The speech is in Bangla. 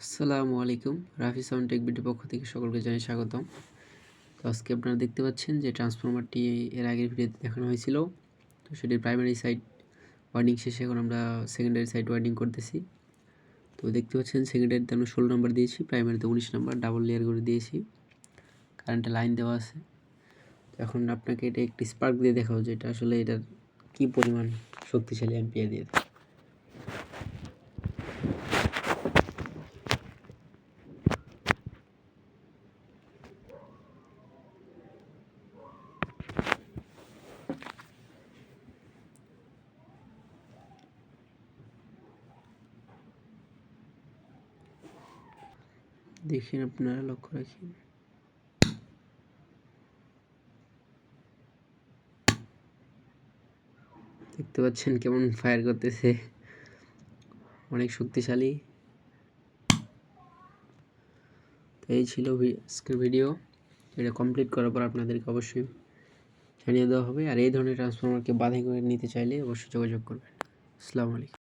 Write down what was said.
আসসালামু আলাইকুম। রাফি সাউন্ড টেক বিডির পক্ষ থেকে সকলকে জানাই স্বাগতম। তো আজকে আপনারা দেখতে পাচ্ছেন যে ট্রান্সফরমারটি এর আগের ভিডিওতে দেখানো হয়েছিল। তো সেটির প্রাইমারি সাইড ওয়ার্ডিং শেষে এখন আমরা সেকেন্ডারি সাইড ওয়ার্ডিং করতেছি। তো দেখতে পাচ্ছেন সেকেন্ডারিতে আমরা 16 নম্বর দিয়েছি, প্রাইমারিতে 19 নম্বর ডাবল লেয়ার করে দিয়েছি। কারেন্টের লাইন দেওয়া আছে। তো এখন আপনাকে এটা একটি স্পার্ক দিয়ে দেখাবো যে এটা আসলে এটার কী পরিমাণ শক্তিশালী অ্যাম্পিয়ার দিয়ে দেয়। দেখেন, আপনারা লক্ষ্য রাখেন। দেখতে পাচ্ছেন কেমন ফায়ার করতেছে, অনেক শক্তিশালী। তো এই ছিল আজকের ভিডিও। এটা কমপ্লিট করার পর আপনাদেরকে অবশ্যই জানিয়ে দেওয়া হবে। আর এই ধরনের ট্রান্সফরমারকে বাছাই করে নিতে চাইলে অবশ্যই যোগাযোগ করবেন। আসসালামু আলাইকুম।